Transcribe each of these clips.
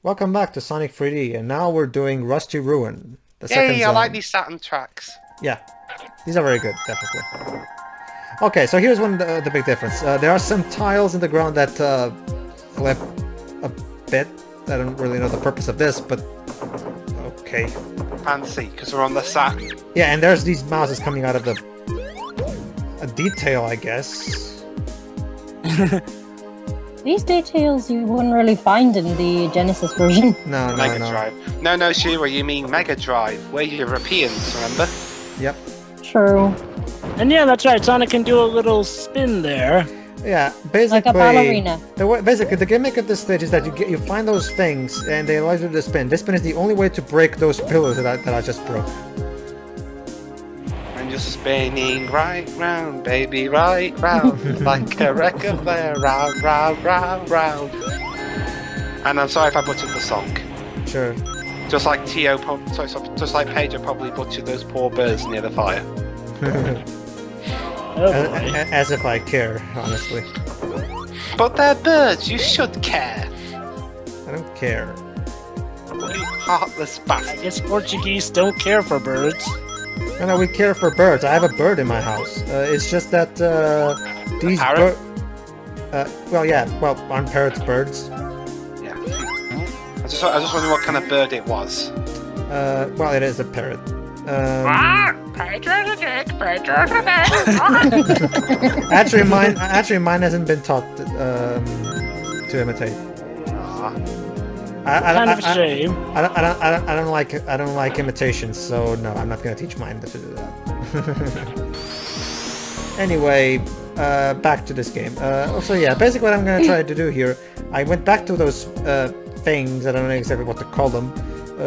Welcome back to Sonic 3D, and now we're doing Rusty Ruin, the second Yay, I zone. like these Saturn tracks. Yeah, these are very good, definitely. Okay, so here's the big difference. There are some tiles in the ground that flip a bit. I don't really know the purpose of this, but okay. Fancy, because we're on the Saturn. Yeah, and there's these mouses coming out of a detail, I guess. These details you wouldn't really find in the Genesis version. No, Mega no. Drive. No, Shira, you mean Mega Drive. We're Europeans, remember? Yep. True. And yeah, that's right. Sonic can do a little spin there. Yeah, basically, Like a ballerina. Basically, the gimmick of this stage is that you find those things and they allow you to spin. This spin is the only way to break those pillars that I just broke. And you're spinning right round, baby, right round, like a record player, round, round, round, round. And I'm sorry if I butchered the song. Sure. Just like just like Pedro probably butchered those poor birds near the fire. Oh boy. As if I care, honestly. But they're birds, you should care. I don't care. You heartless I bastard. guess Portuguese don't care for birds. No, we care for birds. I have a bird in my house. It's just that these parrot? aren't parrots birds? Yeah. I just wondering what kind of bird it was. Well, it is a parrot. Pedro's a dick, Pedro's a dick. Actually, mine hasn't been taught to imitate. Kind of a shame. I don't like imitations, so no, I'm not gonna teach mine to do that. Anyway, back to this game. Also, yeah, basically what I'm gonna try to do here, I went back to those things. I don't know exactly what to call them,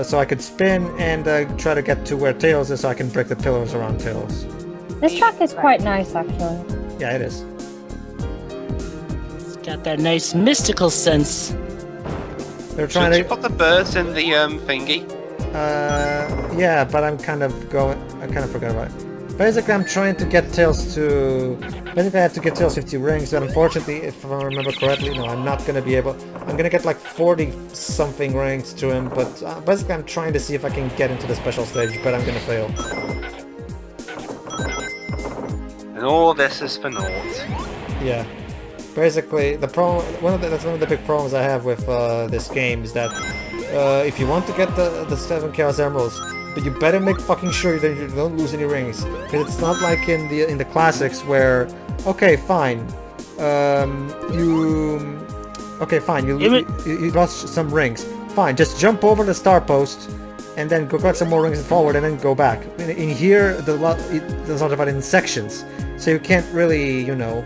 so I could spin and try to get to where Tails is, so I can break the pillars around Tails. This track is quite nice, actually. Yeah, it is. It's got that nice mystical sense. They're trying Should you to. put the birds in the thingy? Yeah, but I kind of forgot about it. Basically, I'm trying to get Tails to... Basically, I have to get Tails 50 rings, but unfortunately, if I remember correctly, no, I'm not gonna be able... I'm gonna get like 40-something rings to him, but basically, I'm trying to see if I can get into the special stage, but I'm gonna fail. And all this is for naught. Yeah. Basically, the problem... That's one of the big problems I have with this game, is that if you want to get the 7 Chaos Emeralds, but you better make fucking sure that you don't lose any rings, because it's not like in the classics where, okay, fine, you lost some rings, fine, just jump over the star post, and then go get some more rings forward, and then go back. In here, there's not about in sections, so you can't really, you know.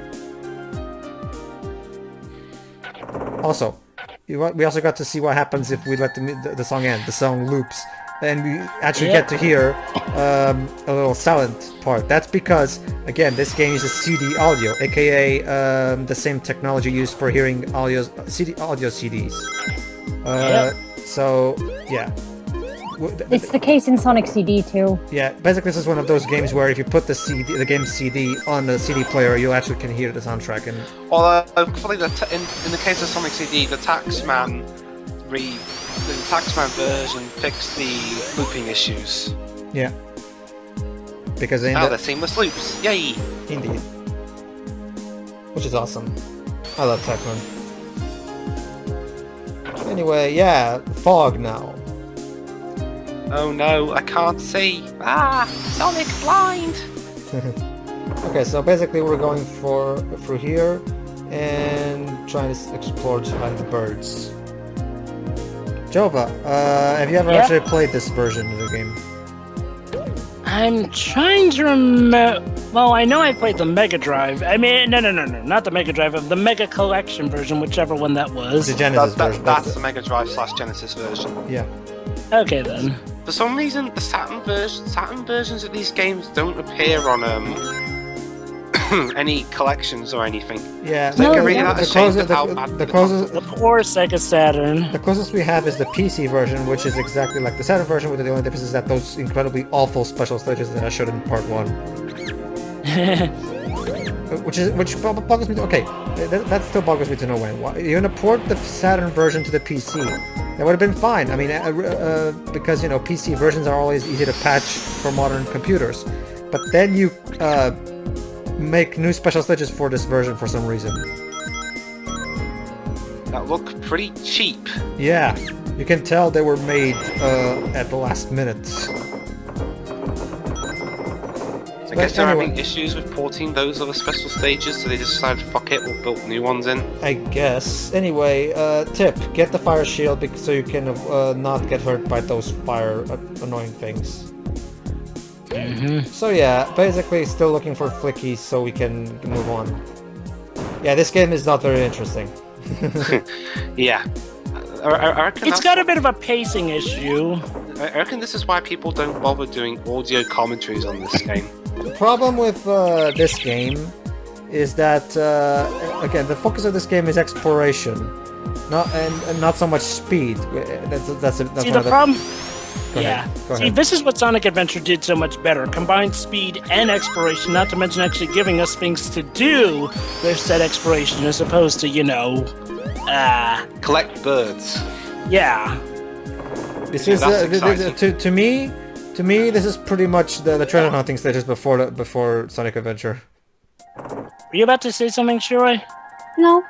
Also, we also got to see what happens if we let the song end. The song loops. And we actually get to hear a little silent part. That's because, again, this game uses CD audio, aka the same technology used for hearing audio CDs. So, yeah. It's the case in Sonic CD too. Yeah, basically this is one of those games where if you put the game's CD on the CD player, you actually can hear the soundtrack. And Although, hopefully, in the case of Sonic CD, the Taxman version fixed the looping issues. yeah, because Now they're seamless loops. Yay! indeed, which is awesome. I love Techman. Anyway, yeah, fog now. Oh no, I can't see. Ah, Sonic blind. Okay, so basically we're going through here and trying to explore to find the birds. Jova, have you ever actually played this version of the game? I'm trying to remember. Well, I know I played the Mega Drive. I mean, no, not the Mega Drive, of the Mega Collection version, whichever one that was. The Genesis version. That's the Mega Drive / Genesis version. Yeah. Okay then. For some reason, the Saturn versions of these games don't appear on any collections or anything. Yeah. So No, really yeah. not ashamed of how bad The closest The poor Sega Saturn. The closest we have is the PC version, which is exactly like the Saturn version, with the only difference is that those incredibly awful special stages that I showed in part 1. Which boggles me. Okay, that still boggles me to no end. You're gonna port the Saturn version to the PC. That would have been fine. I mean, because, you know, PC versions are always easy to patch for modern computers. But then you make new special stages for this version for some reason. That look pretty cheap. Yeah, you can tell they were made at the last minute. I guess they're having issues with porting those other special stages, so they just decided, fuck it, we'll build new ones in. I guess. Anyway, tip, get the fire shield so you can not get hurt by those fire annoying things. So yeah, basically still looking for flickies so we can move on. Yeah, this game is not very interesting. Yeah. I reckon It's got a bit of a pacing issue. I reckon this is why people don't bother doing audio commentaries on this game. The problem with this game is that, again, the focus of this game is exploration, not so much speed. That's See, the problem... Go Yeah. ahead. See, this is what Sonic Adventure did so much better. Combined speed and exploration, not to mention actually giving us things to do with said exploration, as opposed to, you know... Collect birds. Yeah. This Yeah, is that's exciting. to me, this is pretty much the treasure hunting stages before Sonic Adventure. Were you about to say something, Shiroi? No.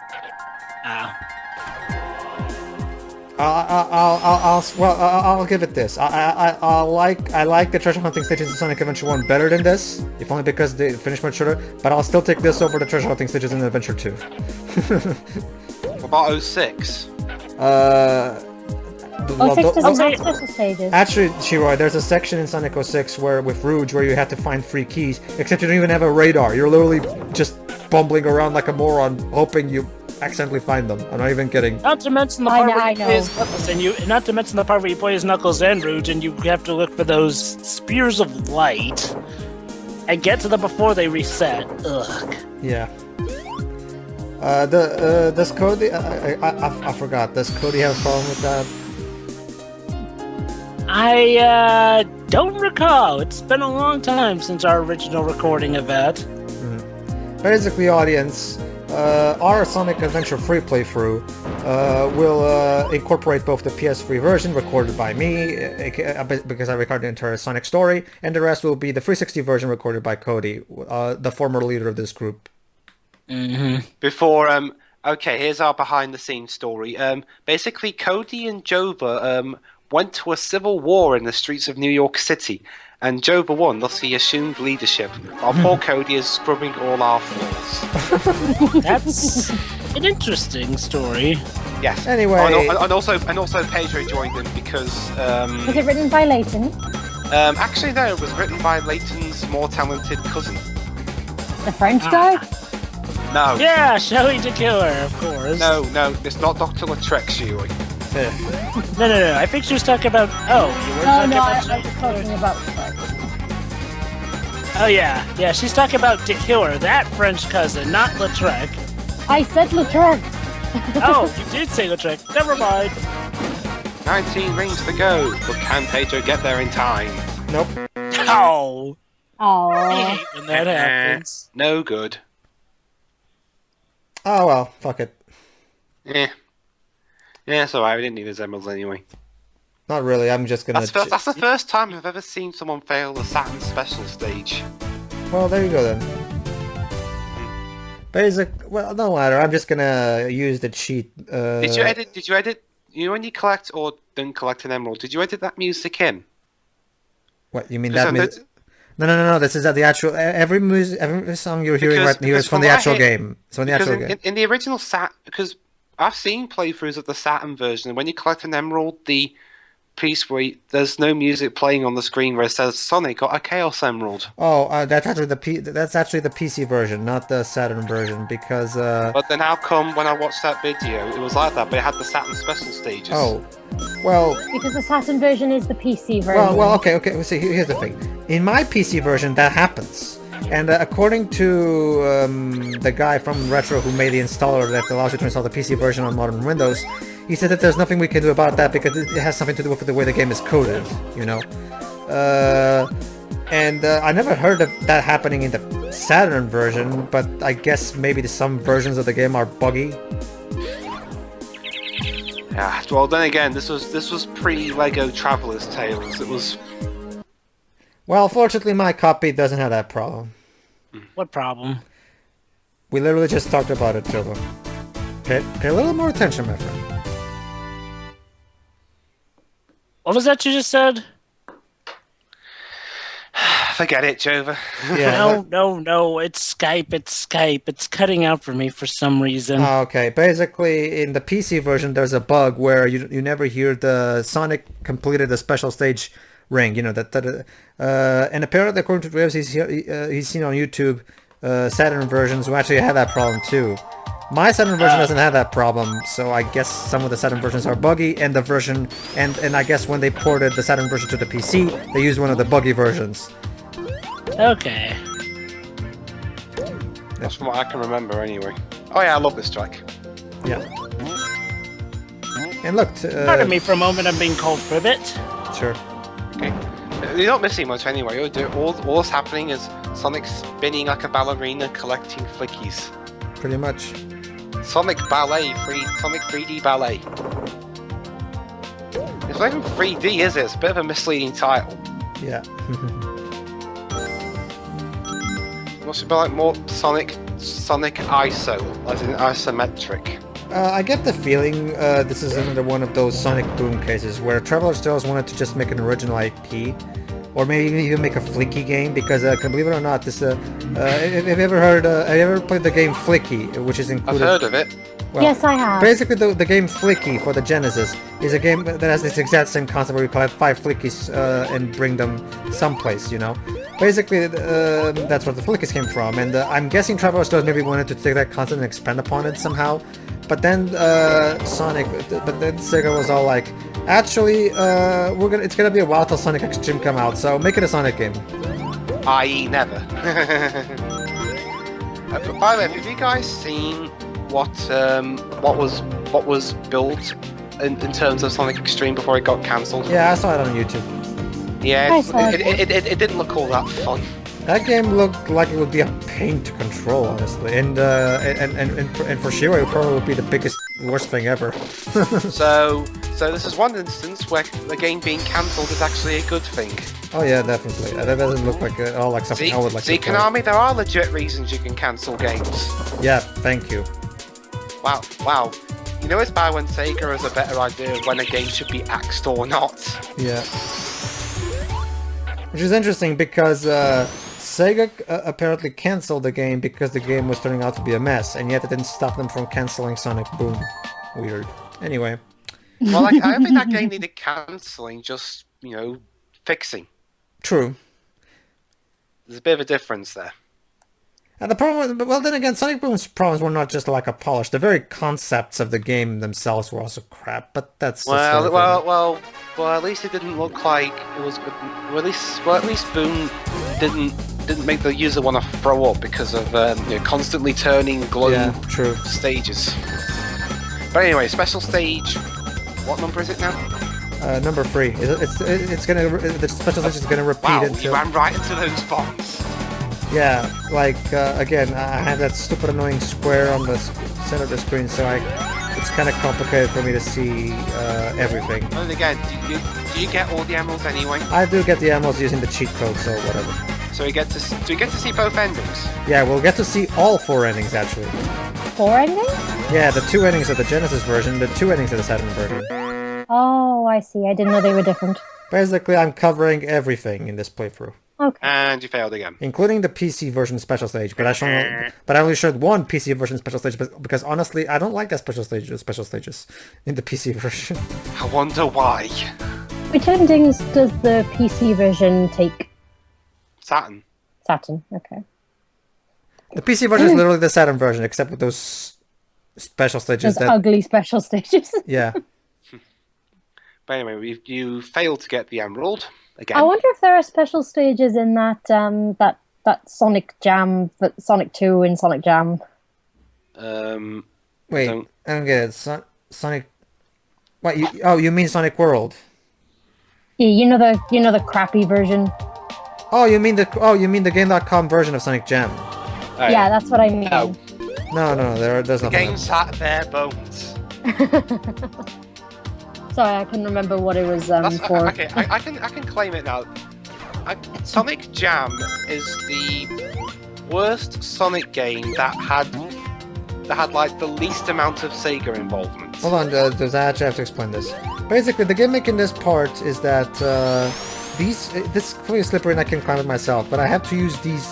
I'll give it this. I like the treasure hunting stages in Sonic Adventure 1 better than this, if only because they finish much shorter. But I'll still take this over the treasure hunting stages in Adventure 2. What about 06? Oh, 6 doesn't have special stages. Actually, Shiroi, there's a section in Sonic 06 with Rouge where you have to find 3 keys, except you don't even have a radar. You're literally just bumbling around like a moron, hoping you accidentally find them. I'm not even kidding. Not to mention the part where you play as Knuckles, not to mention the part where you play as Knuckles and Rouge, and you have to look for those spears of light and get to them before they reset. Ugh. Yeah. Does Cody? I forgot. Does Cody have a problem with that? I don't recall. It's been a long time since our original recording of that. Basically, audience, our Sonic Adventure free playthrough will incorporate both the PS3 version recorded by me, because I recorded the entire Sonic story, and the rest will be the 360 version recorded by Cody, the former leader of this group. Before, okay, here's our behind-the-scenes story. Basically, Cody and Jova went to a civil war in the streets of New York City, and Jova won, thus he assumed leadership, while poor Cody is scrubbing all our floors. That's an interesting story. Yes. Anyway, and also Pedro joined in because. Was it written by Leighton? Actually, no, it was written by Leighton's more talented cousin. The French guy? No. Yeah, Shelly the Killer, of course. No, it's not Dr. Lautrec, Shiroi. No. I think she was talking about. Oh, you were talking about. I was talking about French. Oh yeah. She's talking about the Killer, that French cousin, not Lautrec. I said Lautrec. Oh, you did say Lautrec. Never mind. 19 rings to go, but can Pedro get there in time? Nope. Oh. Oh. When that happens. No good. Oh well, fuck it. Yeah, it's alright, we didn't need his emeralds anyway. Not really, I'm just gonna... That's the first time I've ever seen someone fail the Saturn special stage. Well, there you go then. Well, no matter, I'm just gonna use the cheat. Did you edit, you know when you collect or don't collect an emerald, did you edit that music in? What, you mean that music? No, this is the actual... Every song you're hearing right here is from the actual game. It's from the actual game. In the original because I've seen playthroughs of the Saturn version, and when you collect an emerald, the piece where there's no music playing on the screen where it says Sonic got a Chaos Emerald. Oh, that's actually the PC version, not the Saturn version, because... But then how come when I watched that video, it was like that, but it had the Saturn special stages? Oh, well... Because the Saturn version is the PC version. Well, okay, see, here's the thing. In my PC version, that happens. And according to the guy from Retro who made the installer that allows you to install the PC version on modern Windows, he said that there's nothing we can do about that because it has something to do with the way the game is coded, you know? And I never heard of that happening in the Saturn version, but I guess maybe some versions of the game are buggy. Yeah. Well, then again, this was pre-Lego Traveler's Tales. It was. Well, fortunately, my copy doesn't have that problem. What problem? We literally just talked about it, Jovo. Pay a little more attention, my friend. What was that you just said? Forget it, Jova. Yeah. No. It's Skype. It's cutting out for me for some reason. Okay, basically in the PC version there's a bug where you never hear the Sonic completed a special stage ring, you know, and apparently according to reviews he's seen on YouTube Saturn versions who actually have that problem too. My Saturn version doesn't have that problem, so I guess some of the Saturn versions are buggy, and the version and I guess when they ported the Saturn version to the PC, they used one of the buggy versions. Okay. That's from what I can remember, anyway. Oh yeah, I love this track. Yeah. And look, Pardon me for a moment. I'm being called Privet. Sure. Okay. You're not missing much anyway. All that's happening is Sonic spinning like a ballerina, collecting flickies. Pretty much. Sonic Ballet, Sonic 3D Ballet. It's not even 3D, is it? It's a bit of a misleading title. Yeah. Must be like more Sonic ISO, as in isometric. I get the feeling this is another one of those Sonic Boom cases where Traveler's Tales wanted to just make an original IP, or maybe even make a flicky game, because believe it or not, this have you ever played the game Flicky, which is included? I've heard of it. Well, Yes, I have. Basically, the game Flicky for the Genesis is a game that has this exact same concept where you collect 5 flickies and bring them someplace, you know? Basically, that's where the flickies came from, and I'm guessing Traveler's Tales maybe wanted to take that concept and expand upon it somehow. But then Sega was all like, actually, it's gonna be a while till Sonic Extreme come out, so make it a Sonic game. I.e. never. By the way, have you guys seen what was built in terms of Sonic Extreme before it got cancelled? Yeah, I saw it on YouTube. Yeah, I saw it didn't look all that fun. That game looked like it would be a pain to control, honestly, and for sure it probably would be the worst thing ever. So this is one instance where the game being cancelled is actually a good thing. Oh yeah, definitely. That doesn't look like at all like something I would like to play. Konami, there are legit reasons you can cancel games. Yeah, thank you. Wow. You know it's bad when Sega has a better idea of when a game should be axed or not. Yeah. Which is interesting because Sega apparently cancelled the game because the game was turning out to be a mess, and yet it didn't stop them from cancelling Sonic Boom. Weird. Anyway. Well, I don't think that game needed cancelling, just, fixing. True. There's a bit of a difference there. And the problem, well, then again, Sonic Boom's problems were not just lack of polish. The very concepts of the game themselves were also crap. But that's well. At least it didn't look like it was. At least Boom didn't make the user want to throw up because of constantly turning glow stages. But anyway, special stage. What number is it now? Number 3. It's gonna. The special stage is gonna repeat until. You ran right into those bombs. Yeah, like, again, I have that stupid annoying square on the center of the screen, so it's kind of complicated for me to see everything. And again, do you get all the emeralds anyway? I do get the emeralds using the cheat code, so whatever. So do we get to see both endings? Yeah, we'll get to see all 4 endings, actually. 4 endings? Yeah, the 2 endings of the Genesis version, the 2 endings of the Saturn version. Oh, I see. I didn't know they were different. Basically, I'm covering everything in this playthrough. Okay. And you failed again. Including the PC version special stage, but I only showed one PC version special stage because honestly, I don't like that special stages in the PC version. I wonder why. Which endings does the PC version take? Saturn. Saturn, okay. The PC version is literally the Saturn version, except with those special stages. Those ugly special stages. Yeah. But anyway, you failed to get the emerald. Again. I wonder if there are special stages in that that Sonic Jam, that Sonic 2 and Sonic Jam. Wait, I don't get it. Sonic. What? You mean Sonic World? Yeah, you know the crappy version. Oh, you mean the Game.com version of Sonic Jam? Oh, yeah, that's what I mean. No. No, there's nothing. The game's at bare bones. Sorry, I couldn't remember what it was That's, for. okay, I can claim it now. Sonic Jam is the worst Sonic game that had like the least amount of Sega involvement. Hold on, I actually have to explain this. Basically, the gimmick in this part is that this is really slippery and I can climb it myself, but I have to use these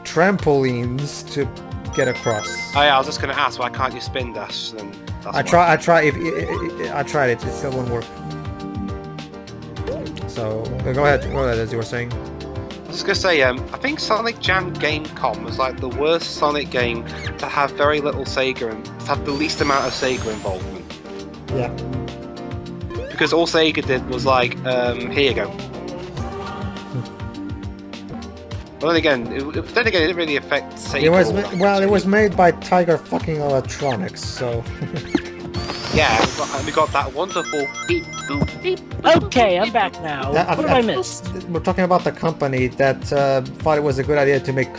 trampolines to get across. Oh yeah, I was just going to ask, why can't you spin dash? Then I tried it, it still won't work. So go ahead, as you were saying. I was just going to say, I think Sonic Jam Gamecom was like the worst Sonic game to have very little Sega and to have the least amount of Sega involvement. Yeah. Because all Sega did was like, here you go. But then again, it didn't really affect Sega. It was made by Tiger fucking Electronics, so. Yeah, we got that wonderful beep boop beep. Okay, I'm back now. What have I missed? We're talking about the company that thought it was a good idea to make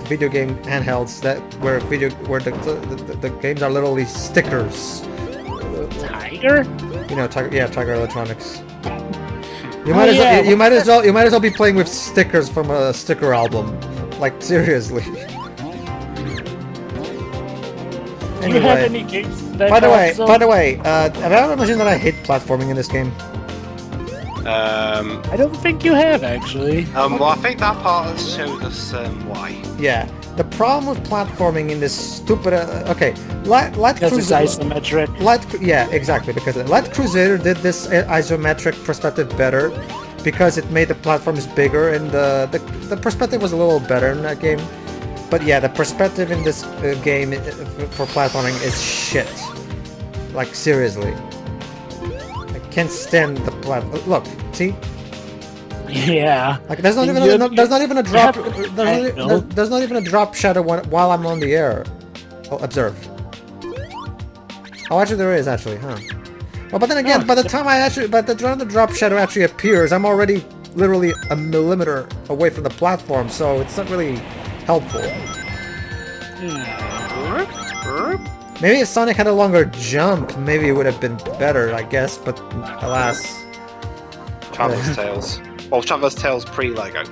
video game handhelds where the games are literally stickers. Tiger? You know, Tiger Electronics. You might as well be playing with stickers from a sticker album. Like seriously. Do you have any games that By the way, have I ever mentioned that I hate platforming in this game? I don't think you have actually. Well, I think that part has showed us why. Yeah. The problem with platforming in this stupid... okay, Light Because it's Crusader... isometric. Yeah, exactly, because Light Crusader did this isometric perspective better because it made the platforms bigger and the perspective was a little better in that game. But yeah, the perspective in this game for platforming is shit. Like, seriously. I can't stand the platform. Look, see? Yeah. Like there's not even a drop. There's not even a drop shadow while I'm on the air. Oh, observe. Oh, actually there is huh? Well, but then again, by the time the drop shadow actually appears, I'm already literally a millimeter away from the platform, so it's not really helpful. Maybe if Sonic had a longer jump, maybe it would have been better, I guess. But alas. Traveler's Tales. Well, Traveler's Tales pre-Lego.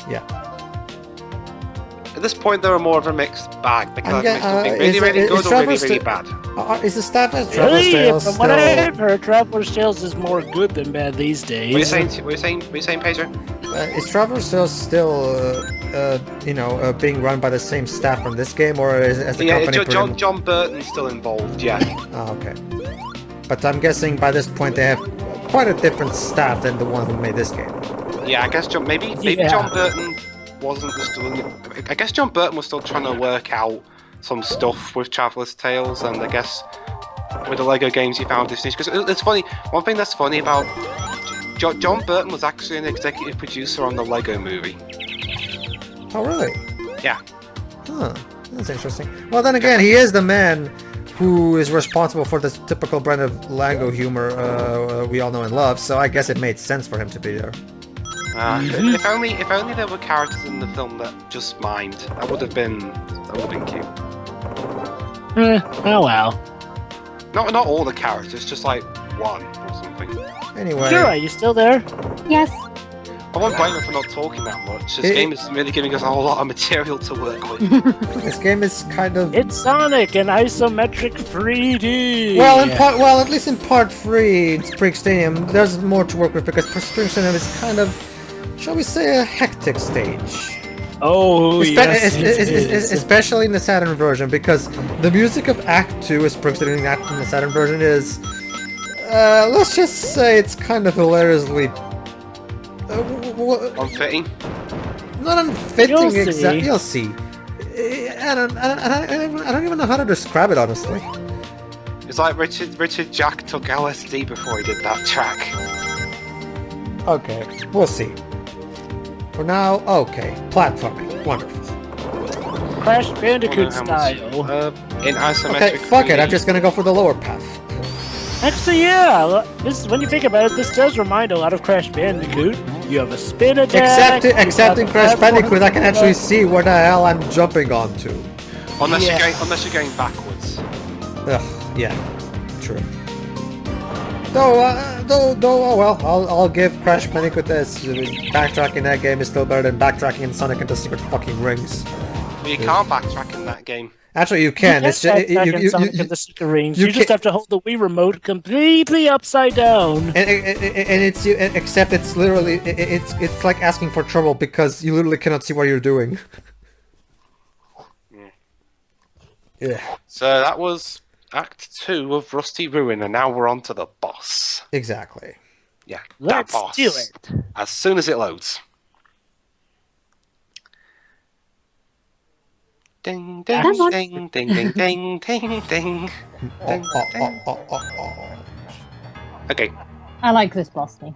Yeah. At this point, they're more of a mixed bag because they can be really good or really bad. Is the staff as Traveler's Tales From what I've heard, Traveler's Tales is more good than bad these days. What are you saying, Pedro? Is Traveler's Tales still, being run by the same staff from this game, or is the company? John Burton's still involved. Yeah. Oh, okay. But I'm guessing by this point they have quite a different staff than the one who made this game. Yeah, I guess maybe John Burton wasn't just doing it. I guess John Burton was still trying to work out some stuff with Traveler's Tales, and I guess with the Lego games he found this niche. Because it's funny. One thing that's funny about John Burton was actually an executive producer on the Lego movie. Oh, really? Yeah. Huh. That's interesting. Well, then again, he is the man who is responsible for this typical brand of Lego humor we all know and love, so I guess it made sense for him to be there. If only there were characters in the film that just mined. That would have been cute. Oh well. Not all the characters, just like one or something. Anyway. Sure, are you still there? Yes. I won't blame him for not talking that much. This game is really giving us a whole lot of material to work with. This game is kind of... It's Sonic in isometric 3D! Well, at least in part 3, in Spring Stadium, there's more to work with because Spring Stadium is kind of, shall we say, a hectic stage. Oh, yes, especially in the Saturn version, because the music of Act 2 is Spring Stadium in the Saturn version is... let's just say it's kind of hilariously... unfitting? Not unfitting, exactly. You'll see. I don't even know how to describe it, honestly. It's like Richard Jack took LSD before he did that track. Okay, we'll see. For now, okay. Platforming. Wonderful. Crash Bandicoot style. In isometric. Okay, fuck 3D. it. I'm just gonna go for the lower path. Actually, yeah. When you think about it, this does remind a lot of Crash Bandicoot. You have a spin attack. Except in Crash Bandicoot, I can actually see where the hell I'm jumping onto. Unless you're going backwards. Ugh, yeah, true. Oh well, I'll give Crash Bandicoot this. Backtracking in that game is still better than backtracking in Sonic and the Secret fucking Rings. You can't backtrack in that game. Actually, you can. It's just you just have to hold the Wii remote completely upside down. And it's except it's literally it's like asking for trouble because you literally cannot see what you're doing. Yeah. So that was Act 2 of Rusty Ruin, and now we're on to the boss. Exactly. Yeah, Let's that boss. do it. As soon as it loads. Ding ding Come on. ding ding ding ding ding ding. Okay. I like this boss thing.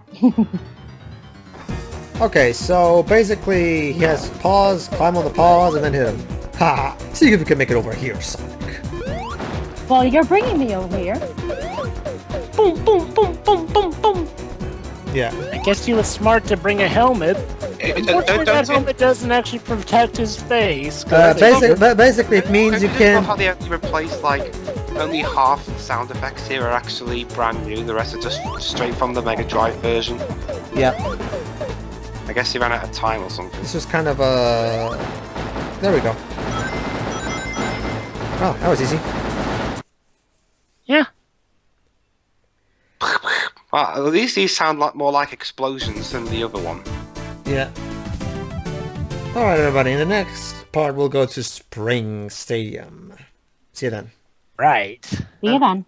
Okay, so basically he has pause, climb on the pause, and then hit him. Ha! See if you can make it over here, Sonic. Well, you're bringing me over here. Boom, boom, boom, boom, boom, boom. Yeah. I guess he was smart to bring a helmet. Unfortunately, that helmet doesn't actually protect his face. Basically, it means you can. How they only replaced like only half the sound effects here are actually brand new. The rest are just straight from the Mega Drive version. Yeah. I guess he ran out of time or something. This was kind of a. There we go. Oh, that was easy. Yeah. Well, at least these sound more like explosions than the other one. Yeah. Alright, everybody. In the next part, we'll go to Spring Stadium. See you then. Right. See you then.